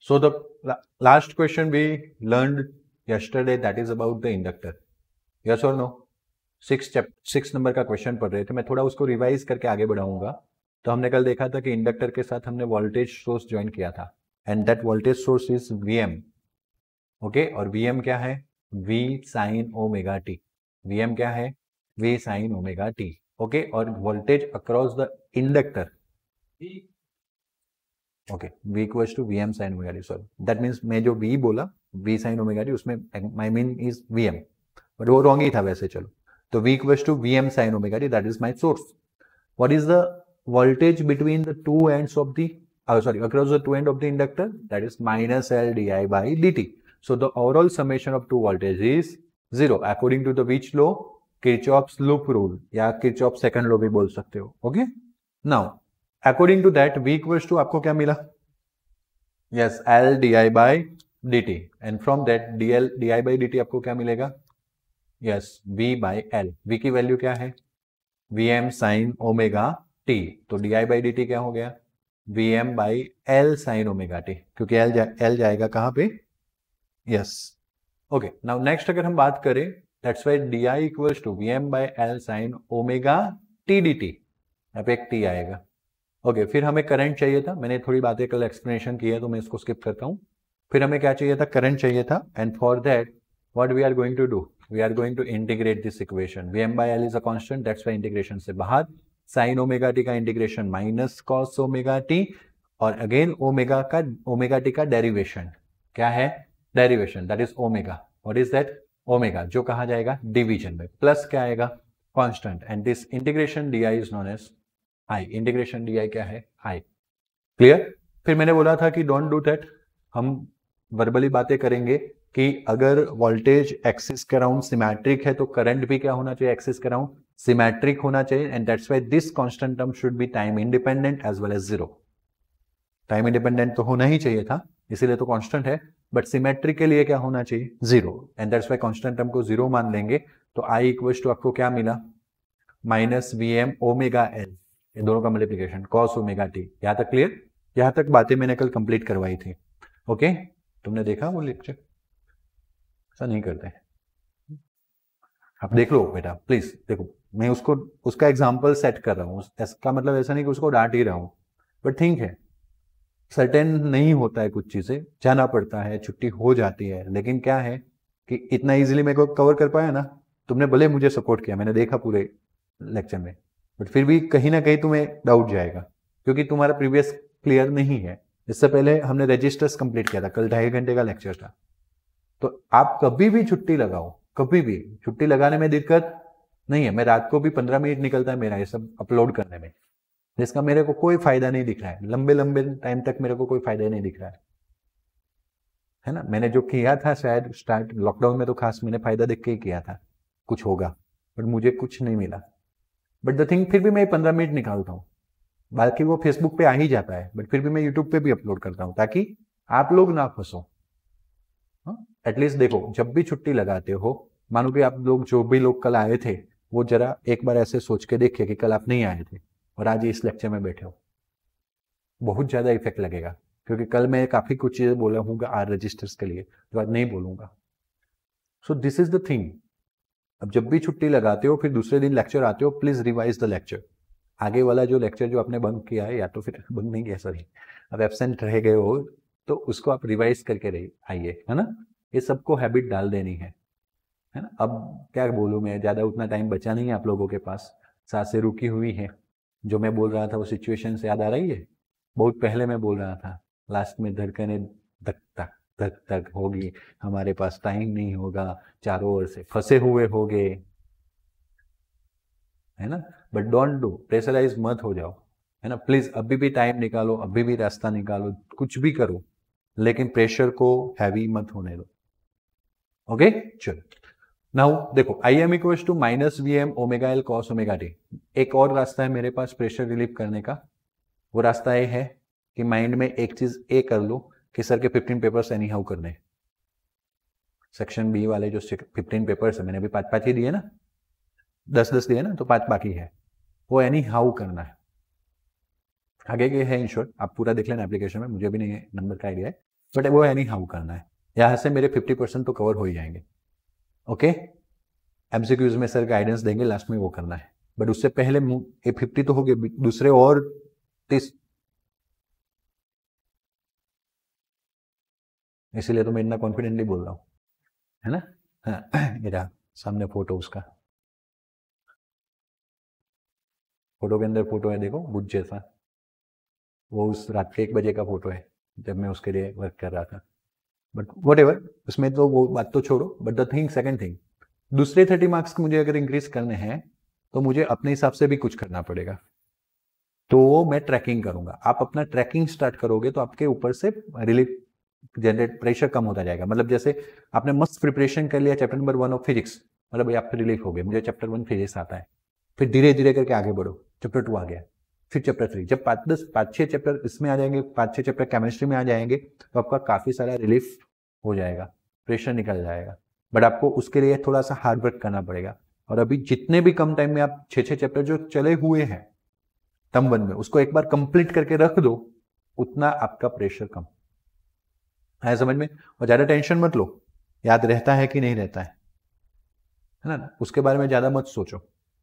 So the last question we learned yesterday, that is about the inductor. Yes or no? 6 number का question पढ़ रहे थे, मैं थोड़ा उसको रिवाइज करके आगे बढ़ाऊंगा. तो हमने कल देखा था कि इंडक्टर के साथ हमने वोल्टेज सोर्स ज्वाइन किया था, and that voltage source is Vm. Okay, और Vm क्या है? V sin omega t. Vm क्या है? V sin omega t. Okay, और voltage across the inductor, okay, V equals to Vm sin omega t. Sorry, that means मैं जो V बोला V sin omega t, उसमें my mean is Vm, but वो wrong ही था वैसे. चलो, तो V equals to Vm sin omega t, that is my source. What is the voltage between the two ends of the, across the two ends of the inductor? That is minus L di by dt. So the overall summation of two voltage is 0. According to the which law? Kirchhoff's loop rule, या Kirchhoff's second law भी बोल सकते हो. Okay? Now, according to that, V equals to आपको क्या मिला? Yes, L di by dt. And from that, dl di by dt आपको क्या मिलेगा? Yes, V by L. V की वैल्यू क्या है? Vm sign omega T. तो di बाई डी टी क्या हो गया? Vm by L sine omega T, क्योंकि L जाएगा कहाँ पे? यस. ओके, नाउ नेक्स्ट अगर हम बात करें, that's why di equals to Vm by L sine omega t d t. यहाँ पे एक टी आएगा. ओके, फिर हमें करंट चाहिए था. मैंने थोड़ी बातें कल एक्सप्लेनेशन की है, तो मैं इसको स्किप करता हूँ. फिर हमें क्या चाहिए था? करंट चाहिए था. And for that what we are going to do? We are going to integrate this equation. Vm by L is a constant, that's why integration से बाहर. Sin ओमेगा टी का integration minus cos omega t, और again omega t का derivation क्या है? Derivation, that is omega. What is that? Omega, जो कहा जाएगा डिवीजन में, प्लस क्या आएगा? Constant. And this integration d I is known as I. Integration d I क्या है? आई. क्लियर? फिर मैंने बोला था कि डोंट डू दैट. हम वर्बली बातें करेंगे कि अगर वोल्टेज एक्सिस के अराउंड सिमेट्रिक है, तो करंट भी क्या होना चाहिए? एक्सिस के अराउंड सिमेट्रिक होना चाहिए. And that's why this constant term should be time independent as well as zero. Time independent तो होना ही चाहिए था, इसीलिए तो कांस्टेंट है, बट सिमेट्रिक के लिए क्या होना चाहिए? Zero. And that's why constant term को जीरो मान लेंगे. तो आई इक्वल्स टू आपको क्या मिला? माइनस Vm ओमेगा L, ये दोनों का मल्टीप्लीकेशन, कॉस ओमेगा टी. यहां तक क्लियर? यहां तक बातें मैंने कल कंप्लीट करवाई थी. ओके, तुमने देखा वो लेक्चर? ऐसा नहीं करते. आप देख लो बेटा, प्लीज देखो. मैं उसका एग्जांपल सेट कर रहा हूँ. इसका मतलब ऐसा नहीं कि उसको डांट ही रहा हूँ, बट थिंक है, सर्टेन नहीं होता है, कुछ चीजें जाना पड़ता है, छुट्टी हो जाती है. लेकिन क्या है कि इतना इजीली मेरे को कवर कर पाया ना. तुमने भले मुझे सपोर्ट किया, मैंने देखा पूरे लेक्चर में, बट फिर भी कहीं ना कहीं तुम्हें डाउट जाएगा, क्योंकि तुम्हारा प्रीवियस क्लियर नहीं है. इससे पहले हमने रजिस्टर्स कंप्लीट किया था, कल 2.5 घंटे का लेक्चर था. तो आप कभी भी छुट्टी लगाओ, कभी भी छुट्टी लगाने में दिक्कत नहीं है. मैं रात को भी 15 मिनट निकलता है मेरा ये सब अपलोड करने में, जिसका मेरे को कोई फायदा नहीं दिख रहा है. लंबे लंबे टाइम तक मेरे को कोई फायदा नहीं दिख रहा है ना. मैंने जो किया था शायद स्टार्ट लॉकडाउन में, तो खास मैंने फायदा देख के ही किया था कुछ होगा, बट मुझे कुछ नहीं मिला. बट द थिंग, फिर भी मैं 15 मिनट निकालता हूँ. बाकी वो फेसबुक पे आ ही जाता है, बट फिर भी मैं यूट्यूब पे भी अपलोड करता हूँ, ताकि आप लोग ना फंसो. एटलीस्ट देखो, जब भी छुट्टी लगाते हो, मानो कि आप लोग जो भी लोग कल आए थे, वो जरा एक बार ऐसे सोच के देखिए कि कल आप नहीं आए थे और आज इस लेक्चर में बैठे हो. बहुत ज्यादा इफेक्ट लगेगा, क्योंकि कल मैं काफी कुछ चीजें बोला हूँ आर रजिस्टर्स के लिए, जो आज नहीं बोलूंगा. सो दिस इज द थिंग. अब जब भी छुट्टी लगाते हो, फिर दूसरे दिन लेक्चर आते हो, प्लीज रिवाइज द लेक्चर. आगे वाला जो लेक्चर जो आपने बंक किया है, या तो फिर बंक नहीं किया, सॉरी, अब एब्सेंट रह गए हो, तो उसको आप रिवाइज करके आइए, है ना. ये सबको हैबिट डाल देनी है ना. अब क्या बोलूँ मैं, ज़्यादा उतना टाइम बचा नहीं है आप लोगों के पास, सांसें रुकी हुई है. जो मैं बोल रहा था वो सिचुएशन से याद आ रही है? बहुत पहले मैं बोल रहा था, लास्ट में धड़कनें धक धक धक धक होगी, हमारे पास टाइम नहीं होगा, चारों ओर से फंसे हुए होगे, है ना. बट डोंट डू, प्रेशराइज मत हो जाओ, है ना. प्लीज अभी भी टाइम निकालो, अभी भी रास्ता निकालो, कुछ भी करो, लेकिन प्रेशर को हैवी मत होने दो. ओके, चलो. नाउ देखो, I m equals to minus Vm omega L cos omega t. एक और रास्ता है मेरे पास प्रेशर रिलीव करने का. वो रास्ता ये है कि माइंड में एक चीज ए कर लो कि सर के 15 पेपर्स एनी हाउ करने. सेक्शन बी वाले जो 15 पेपर्स है, मैंने अभी 5 ही दिए ना, 10 दिए ना, तो 5 बाकी है, वो एनी हाउ करना है. आगे के है इन शॉर्ट, आप पूरा देख लेना एप्लीकेशन में, मुझे भी नहीं नंबर का आइडिया है. बट वो एनी हाउ करना है, यहाँ से मेरे 50% तो कवर हो ही जाएंगे। ओके, एमसीक्यूज में सर गाइडेंस देंगे, लास्ट में वो करना है, बट उससे पहले ये 50 तो हो गए, दूसरे और 30, इसीलिए तो मैं इतना कॉन्फिडेंटली बोल रहा हूँ, है ना। हाँ, ये रहा सामने फोटो उसका, फोटो के अंदर फोटो है, देखो बुद्ध जैसा, वो उस रात के 1 बजे का फोटो है जब मैं उसके लिए वर्क कर रहा था। बट वट एवर, उसमें तो वो बात तो छोड़ो, but the thing, second thing, दूसरे 30 मार्क्स मुझे अगर इंक्रीज करने हैं तो मुझे अपने हिसाब से भी कुछ करना पड़ेगा, तो मैं ट्रैकिंग करूंगा। आप अपना ट्रैकिंग स्टार्ट करोगे तो आपके ऊपर से रिलीफ जनरेट, प्रेशर कम होता जाएगा। मतलब जैसे आपने मस्त प्रिपरेशन कर लिया चैप्टर नंबर 1 ऑफ फिजिक्स, मतलब आप रिलीफ हो गए, मुझे चैप्टर 1 फिजिक्स आता है, फिर धीरे धीरे करके आगे बढ़ो, चैप्टर 2 आ गया, फिर चैप्टर 3, जब 5-6 चैप्टर इसमें आ जाएंगे, 5-6 चैप्टर केमिस्ट्री में आ जाएंगे, तो आपका काफी सारा रिलीफ हो जाएगा, प्रेशर निकल जाएगा। बट आपको उसके लिए थोड़ा सा हार्ड वर्क करना पड़ेगा। और अभी जितने भी कम टाइम में आप 6-6 चैप्टर जो चले हुए हैं टर्म 1 में, उसको एक बार कंप्लीट करके रख दो, उतना आपका प्रेशर कम है, समझ में। और ज्यादा टेंशन मत लो, याद रहता है कि नहीं रहता है ना, उसके बारे में ज्यादा मत सोचो।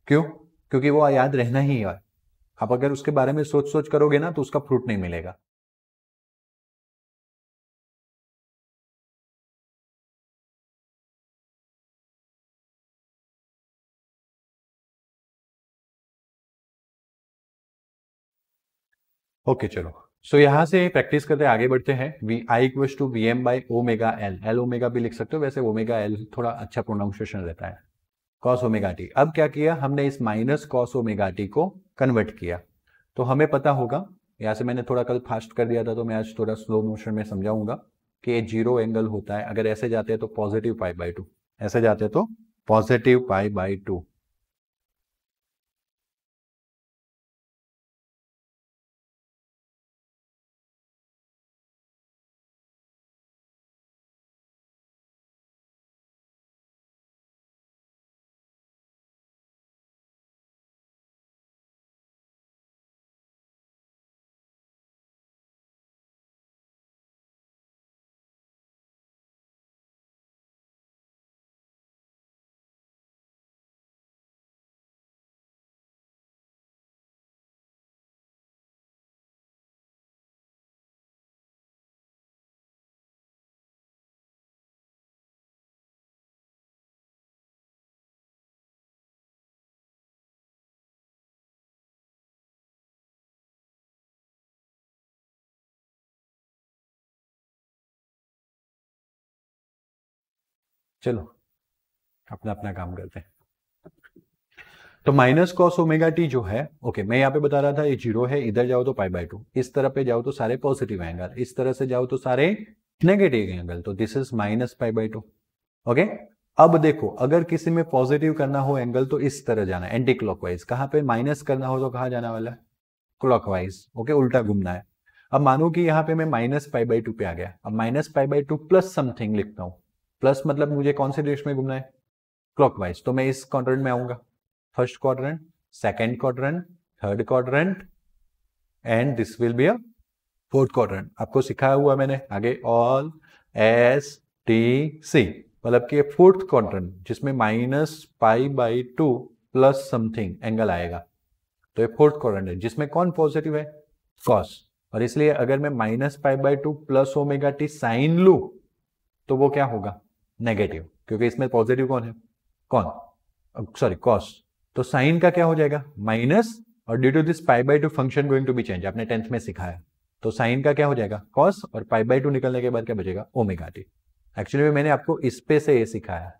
क्यों? क्योंकि वो याद रहना ही है। आप अगर उसके बारे में सोच सोच करोगे ना तो उसका फ्रूट नहीं मिलेगा। ओके चलो, सो यहाँ से प्रैक्टिस करते आगे बढ़ते हैं। V I equals to V m by omega L, L omega भी लिख सकते हो, वैसे ओमेगा एल थोड़ा अच्छा प्रोनाउंसिएशन रहता है, कॉस ओमेगा टी। अब क्या किया हमने, इस माइनस कॉस ओमेगा टी को कन्वर्ट किया, तो हमें पता होगा, यहाँ से मैंने थोड़ा कल फास्ट कर दिया था तो मैं आज थोड़ा स्लो मोशन में समझाऊंगा कि ये 0 एंगल होता है, अगर ऐसे जाते हैं तो पॉजिटिव पाई बाई 2, ऐसे जाते हैं तो पॉजिटिव पाई बाई 2। चलो अपना अपना काम करते हैं। तो माइनस कॉस ओमेगा टी जो है, ओके मैं यहाँ पे बता रहा था ये 0 है, इधर जाओ तो पाई बाई 2, इस तरह पे जाओ तो सारे पॉजिटिव एंगल, इस तरह से जाओ तो सारे नेगेटिव एंगल, तो this is minus pi by 2। Okay, अब देखो अगर किसी में पॉजिटिव करना हो एंगल तो इस तरह जाना है, एंटी क्लॉकवाइज। कहाँ पे माइनस करना हो तो कहाँ जाना वाला है, क्लॉकवाइज। ओके, उल्टा घूमना है। अब मानो कि यहाँ पे मैं माइनस पाई बाई 2 पे आ गया, अब minus pi by 2 plus something लिखता हूँ, प्लस मतलब मुझे कौन से डायरेक्शन में घूमना है, क्लॉकवाइज। तो मैं इस क्वाड्रेंट में आऊंगा, first quadrant, second quadrant, third quadrant, and this will be a fourth quadrant. आपको सिखाया हुआ मैंने आगे, ऑल एस टी सी, मतलब कि फोर्थ क्वाड्रेंट जिसमें minus pi by 2 plus something angle आएगा, तो ये फोर्थ क्वाड्रेंट है जिसमें कौन पॉजिटिव है, कॉस। और इसलिए अगर मैं minus pi by 2 plus omega t sine लू तो वो क्या होगा, नेगेटिव, क्योंकि इसमें पॉजिटिव कौन है, कौन, सॉरी कॉस। तो साइन का क्या हो जाएगा, माइनस, और due to this pi by 2 function going to be change, आपने 10th में सिखाया, तो साइन का क्या हो जाएगा, कॉस, और पाई बाई 2 निकलने के बाद क्या बचेगा, ओमेगा टी। एक्चुअली में मैंने आपको इस पे से ये सिखाया,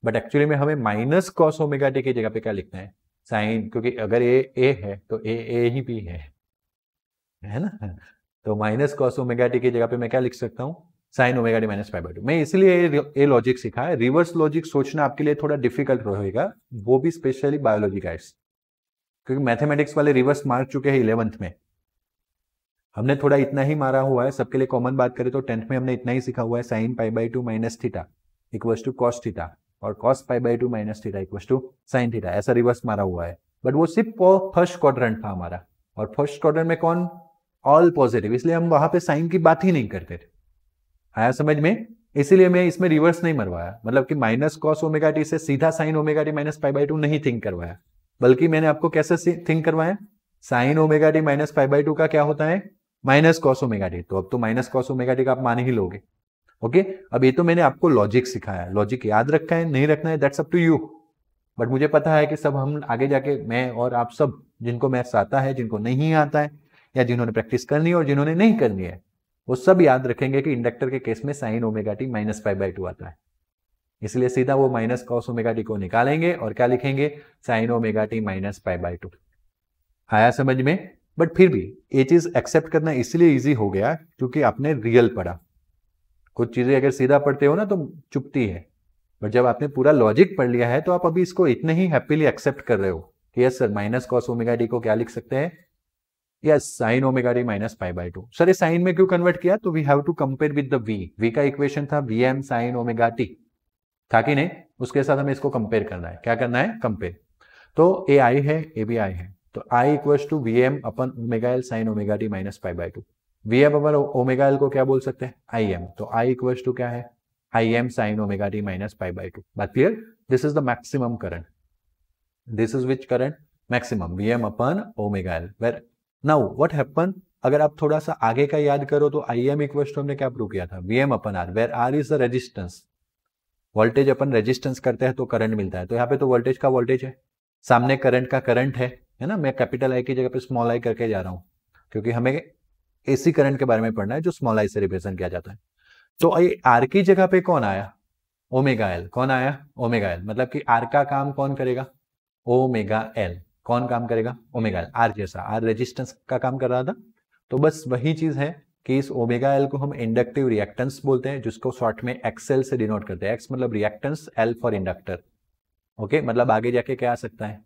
बट एक्चुअली में हमें माइनस कॉस ओमेगा टी की जगह पे क्या लिखना है, साइन, क्योंकि अगर ए है तो ए ही भी है ना। तो माइनस कॉस ओमेगा टी की जगह पे मैं क्या लिख सकता हूँ, sign omega t minus pi by 2। मैं इसलिए ये लॉजिक सिखा है, रिवर्स लॉजिक सोचना आपके लिए थोड़ा डिफिकल्ट रहेगा, वो भी स्पेशली बायोलॉजी गाइड्स, क्योंकि मैथमेटिक्स वाले रिवर्स मार चुके हैं 11th में, हमने थोड़ा इतना ही मारा हुआ है। सबके लिए कॉमन बात करें तो 10th में हमने इतना ही सीखा हुआ है, sine pi by 2 minus theta equals to cos theta, और cos pi by 2 minus theta equals to sine theta, ऐसा रिवर्स मारा हुआ है। बट वो सिर्फ फर्स्ट क्वाड्रेंट था हमारा, और फर्स्ट क्वाड्रेंट में कौन, ऑल पॉजिटिव, इसलिए हम वहां पे साइन की बात ही नहीं करते थे। आया समझ में? इसीलिए मैं इसमें रिवर्स नहीं मरवाया, मतलब कि माइनस कॉस ओमेगा टी से सीधा sign omega t minus pi by to नहीं थिंक करवाया, बल्कि मैंने आपको कैसे थिंक करवाया, sign omega t minus pi by to का क्या होता है, माइनस कॉस ओमेगा टी, तो अब तो माइनस कॉस ओमेगा टी का आप मान ही लोगे। ओके, अब ये तो मैंने आपको लॉजिक सिखाया, लॉजिक याद रखा है नहीं रखना है that's up to you, but मुझे पता है कि सब हम आगे जाके, मैं और आप सब जिनको मैथ्स आता है, जिनको नहीं आता है, या जिन्होंने प्रैक्टिस करनी है और जिन्होंने नहीं करनी है, वो सब याद रखेंगे कि इंडक्टर के केस में sign omega t minus pi by to आता है, इसलिए सीधा वो माइनस कॉस ओमेगा टी को निकालेंगे और क्या लिखेंगे, sign omega t minus pi by to. आया समझ में? बट फिर भी ये चीज एक्सेप्ट करना इसलिए इजी हो गया क्योंकि आपने रियल पढ़ा। कुछ चीजें अगर सीधा पढ़ते हो ना तो चुपती है, बट जब आपने पूरा लॉजिक पढ़ लिया है तो आप अभी इसको इतने ही हैप्पीली एक्सेप्ट कर रहे हो कि yes sir, minus cos omega t को क्या लिख सकते हैं, yes sine omega t minus pi by two. Sir ये साइन में क्यों कन्वर्ट किया, तो we have to compare with the V का इक्वेशन था V m sine omega t, था कि नहीं, उसके साथ हमें इसको कंपेयर करना है, क्या करना है, कंपेयर। तो ए आई है, ए भी आई है, तो I equals to V M अपन omega L sine omega t minus pi by two. V M अपन ओमेगा एल को क्या बोल सकते हैं, आई एम, तो आई इक्वल्स टू क्या है, I M sine omega t minus pi by two. बात clear? This is the maximum current, this is which current, maximum V M अपन omega L. Where now what happen, अगर आप थोड़ा सा आगे का याद करो तो आई एम इक्वल्स टू हमने क्या प्रूव किया था, V M upon R, where R is the resistance, voltage upon resistance करते हैं तो करंट मिलता है, तो यहाँ पे तो वोल्टेज का वोल्टेज है, सामने करंट का करंट है ना, मैं कैपिटल आई की जगह पे स्मॉल आई करके जा रहा हूं क्योंकि हमें एसी करंट के बारे में पढ़ना है जो स्मॉल आई से रिप्रेजेंट किया जाता है। तो ये आर की जगह पे कौन आया, ओमेगा एल, कौन आया, ओमेगा एल, मतलब कि आर का काम कौन करेगा, ओमेगा एल, कौन काम करेगा, ओमेगा एल, आर जैसा, आर रेजिस्टेंस का काम कर रहा था। तो बस वही चीज है कि इस ओमेगा एल को हम इंडक्टिव रिएक्टेंस बोलते हैं, जिसको शॉर्ट में एक्सएल से डिनोट करते हैं, एक्स मतलब reactance, L for inductor. Okay, मतलब आगे जाके क्या आ सकता है,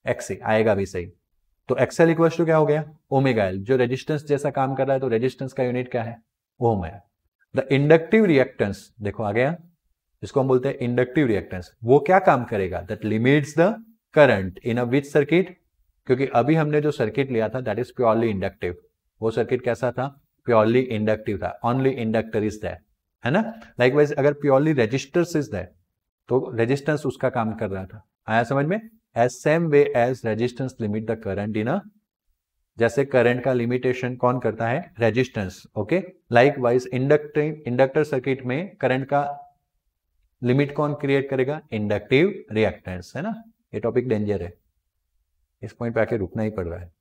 एक्स ही आएगा भी सही। तो एक्सएल इक्वल टू क्या हो गया, ओमेगा एल, जो रेजिस्टेंस जैसा काम कर रहा है, तो रेजिस्टेंस का यूनिट क्या है, ओम है। द इंडक्टिव रिएक्टेंस, देखो आ गया, जिसको हम बोलते हैं इंडक्टिव रिएक्टेंस, वो क्या काम करेगा, that limits the current in a which circuit, क्योंकि अभी हमने जो सर्किट लिया था दैट इज प्योरली इंडक्टिव, वो सर्किट कैसा था, प्योरली इंडक्टिव था, ओनली इंडक्टर इज दैट, है ना। लाइकवाइज अगर प्योरली रेजिस्टर्स इज दैट, तो रेजिस्टेंस उसका काम कर रहा था, आया समझ में, as same way as resistance limit the current in a, जैसे करंट का लिमिटेशन कौन करता है, resistance. Okay, like wise inductor circuit में करंट का लिमिट कौन क्रिएट करेगा, इंडक्टिव रिएक्टेंस, है ना। ये टॉपिक डेंजर है, इस पॉइंट पे आके रुकना ही पड़ रहा है।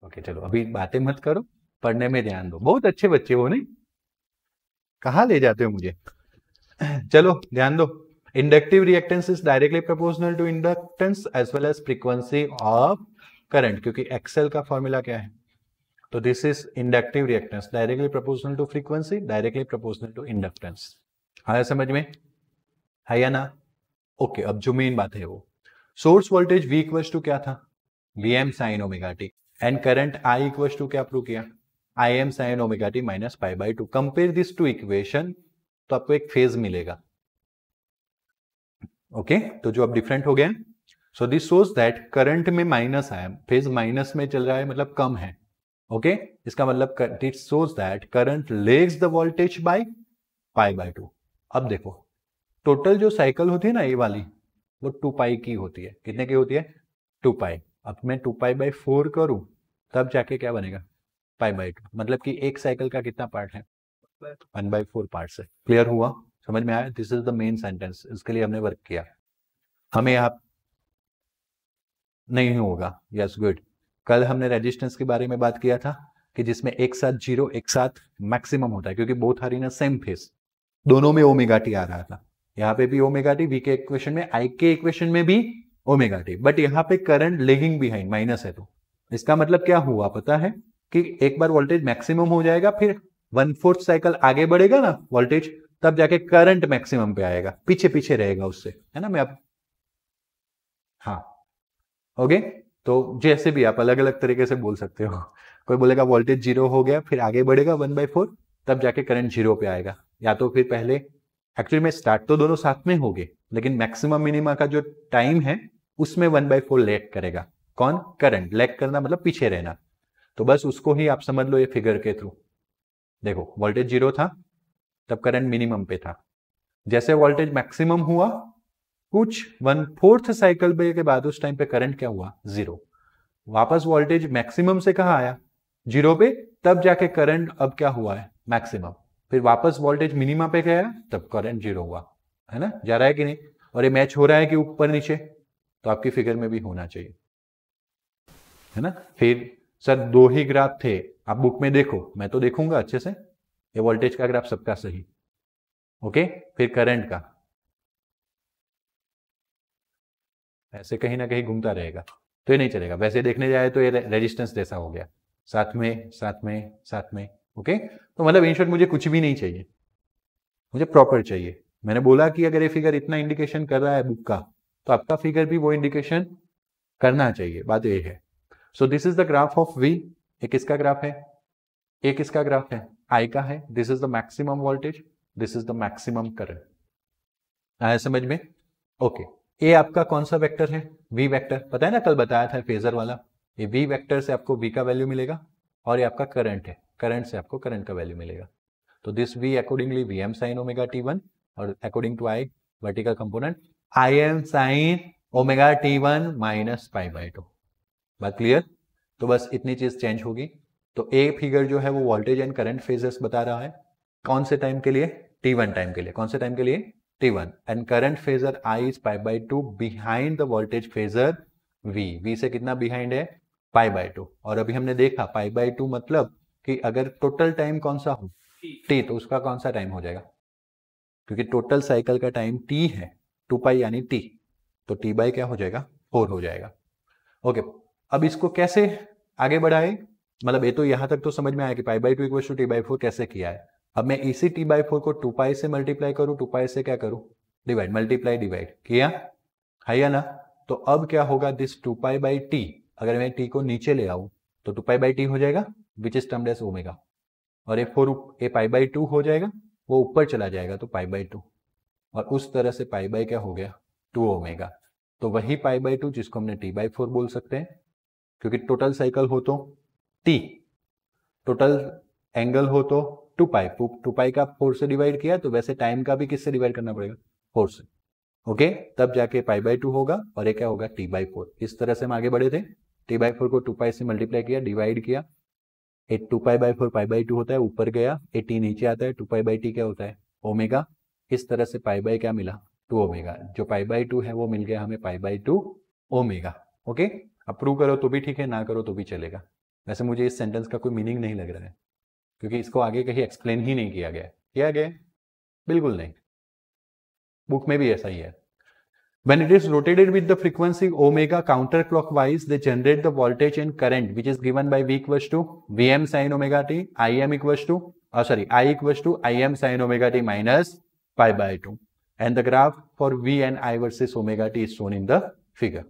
ओके चलो अभी बातें मत करो, पढ़ने में ध्यान दो। बहुत अच्छे बच्चे हो नहीं, कहाँ ले जाते हो मुझे। चलो ध्यान दो। Inductive reactance is directly proportional to inductance as well as frequency of current, क्योंकि एक्सेल का फॉर्मूला क्या है, तो this is inductive reactance directly proportional to frequency, directly proportional to inductance. आया समझ में, है या ना? ओके अब जो मेन बात है वो source voltage V equals to क्या था, Vm sin omega t, and current I equals to क्या प्रूव किया, Im sin omega t minus pi by two. Compare this to equation तो आपको एक फेज मिलेगा। ओके तो जो अब डिफरेंट हो गया, so this shows that current में माइनस आया, फेज माइनस में चल रहा है मतलब कम है। ओके इसका मतलब it shows that current legs the voltage by pi by two. अब देखो टोटल जो साइकिल होती है ना ये वाली, वो 2 पाई की होती है। कितने की होती है, 2 पाई। अब मैं 2 पाई बाई 4 करूं तब जाके क्या बनेगा, पाई बाई 2। मतलब कि एक साइकिल का कितना पार्ट है, 1/4 पार्ट है। क्लियर हुआ, समझ में आया? This is the main sentence, इसके लिए हमने वर्क किया। हमें यहाँ नहीं होगा, यस गुड। कल हमने रेजिस्टेंस के बारे में बात किया था कि जिसमें एक साथ जीरो एक साथ मैक्सिमम होता है, क्योंकि both are in a same phase, दोनों में ओमेगा टी आ रहा था। यहाँ पे भी ओमेगा टी, वी के इक्वेशन में, आई के इक्वेशन में भी ओमेगा टी, बट यहाँ पे करंट लेगिंग बिहाइंड माइनस है। तो इसका मतलब क्या हुआ पता है कि एक बार वोल्टेज मैक्सिमम हो जाएगा, फिर 1/4 साइकिल आगे बढ़ेगा ना वोल्टेज, तब जाके करंट मैक्सिमम पे आएगा, पीछे पीछे रहेगा उससे, है ना। मैं अब हाँ ओके तो जैसे भी आप अलग अलग तरीके से बोल सकते हो। कोई बोलेगा वोल्टेज 0 हो गया फिर आगे बढ़ेगा 1/4, तब जाके करंट 0 पे आएगा। या तो फिर पहले, एक्चुअली में स्टार्ट तो दोनों साथ में हो गए, लेकिन मैक्सिमम मिनिमा का जो टाइम है उसमें 1/4 लैग करेगा। कौन, करंट। लैग करना मतलब पीछे रहना। तो बस उसको ही आप समझ लो ये फिगर के थ्रू। देखो वोल्टेज 0 था तब करंट मिनिमम पे था, जैसे वोल्टेज मैक्सिमम हुआ कुछ 1/4 साइकिल के बाद उस टाइम पे करंट क्या हुआ, 0। वापस वोल्टेज मैक्सिमम से कहा आया, 0 पे, तब जाके करंट अब क्या हुआ है, मैक्सिमम। फिर वापस वोल्टेज मिनिमा पे गया तब करंट 0 हुआ, है ना। जा रहा है कि नहीं? और ये मैच हो रहा है कि ऊपर नीचे, तो आपकी फिगर में भी होना चाहिए, है ना। फिर सर 2 ही ग्राफ थे, आप बुक में देखो, मैं तो देखूंगा अच्छे से। ये वोल्टेज का ग्राफ सबका सही, ओके। फिर करंट का ऐसे कहीं ना कहीं घूमता रहेगा, तो ये नहीं चलेगा। वैसे देखने जाए तो ये रेजिस्टेंस जैसा हो गया, साथ में साथ में साथ में, ओके। तो मतलब इन शॉर्ट मुझे कुछ भी नहीं चाहिए, मुझे प्रॉपर चाहिए। मैंने बोला कि अगर ये फिगर इतना इंडिकेशन कर रहा है बुक का, तो आपका फिगर भी वो इंडिकेशन करना चाहिए, बात ये है। So this is the graph of V. एक इसका ग्राफ है, एक इसका ग्राफ है, आई का है। This is the maximum voltage, this is the maximum current. आया समझ में? ओके ये आपका कौन सा वेक्टर है, वी वेक्टर। पता है ना, कल बताया था फेजर वाला। ये वी वेक्टर से आपको वी का वैल्यू मिलेगा, और ये आपका करंट है, करंट से आपको करंट का वैल्यू मिलेगा। तो this V accordingly V m sine omega t 1, और according to I vertical component I M sine omega t 1 minus pi by 2। बात क्लियर? तो बस इतनी चीज चेंज होगी। तो ए फिगर जो है वो वोल्टेज एंड करंट फेजेस बता रहा है। कौन से टाइम के लिए, T1 टाइम के लिए। कौन से टाइम के लिए, T1। And current phasor I is pi by 2 behind the voltage phasor V। V से कितना बिहाइंड है, पाई बाई 2। और अभी हमने देखा पाई बाई 2 मतलब कि अगर टोटल टाइम कौन सा हो, T, तो उसका कौन सा टाइम हो जाएगा, क्योंकि टोटल साइकिल का टाइम T है, 2 पाई यानी T, तो T बाई क्या हो जाएगा, 4 हो जाएगा। ओके अब इसको कैसे आगे बढ़ाए, मतलब ये तो यहां तक तो समझ में आया कि पाई बाई 2 इक्वल टू T/4 कैसे किया है। अब मैं इसी T/4 को 2 पाई से मल्टीप्लाई करूं, 2 पाई से क्या करूं, डिवाइड, मल्टीप्लाई डिवाइड किया है या ना। तो अब क्या होगा, दिस 2 पाई बाई टी, अगर मैं टी को नीचे ले आऊं तो 2 पाई बाई टी हो जाएगा, which is termed as omega. और ये पाई बाई 2 हो जाएगा, वो ऊपर चला जाएगा तो पाई बाई 2, और उस तरह से पाई बाई क्या हो गया, 2 ओमेगा। तो वही पाई बाई 2 जिसको हमने T/4 बोल सकते हैं, क्योंकि टोटल साइकिल हो तो T, टोटल एंगल हो तो 2 पाई, 2 पाई का 4 से डिवाइड किया, तो वैसे टाइम का भी किससे डिवाइड करना पड़ेगा, 4 से, ओके। तब जाके पाई बाई 2 होगा, और ये क्या होगा, T/4। इस तरह से हम आगे बढ़े थे। T/4 को 2 पाई से मल्टीप्लाई किया, डिवाइड किया, 2 पाई बाई 4 पाई बाई 2 होता है, ऊपर गया, T नीचे आता है, 2 पाई बाई टी क्या होता है, ओमेगा। इस तरह से पाई बाई क्या मिला, 2 ओमेगा। जो पाई बाई 2 है वो मिल गया हमें पाई बाई 2 ओमेगा, ओके। अब प्रूव करो तो भी ठीक है, ना करो तो भी चलेगा, वैसे मुझे इस सेंटेंस का कोई मीनिंग नहीं लग रहा है, क्योंकि इसको आगे कहीं एक्सप्लेन ही नहीं किया गया बिल्कुल नहीं, बुक में भी ऐसा ही है। When it is rotated with the frequency omega counterclockwise, they generate the voltage and current which is given by V equals to Vm sin omega t, I equals to Im sin omega t minus pi by 2. And the graph for V and I versus omega t is shown in the figure.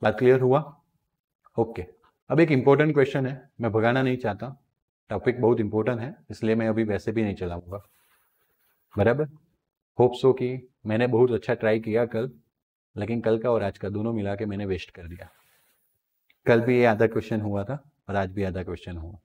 बात clear हुआ? Okay. अब एक important question है, मैं भगाना नहीं चाहता, topic बहुत important है, इसलिए मैं अभी वैसे भी नहीं चलाऊंगा, बराबर। होप सो कि मैंने बहुत अच्छा ट्राई किया कल, लेकिन कल का और आज का दोनों मिला के मैंने वेस्ट कर दिया। कल भी ये आधा क्वेश्चन हुआ था और आज भी आधा क्वेश्चन हुआ।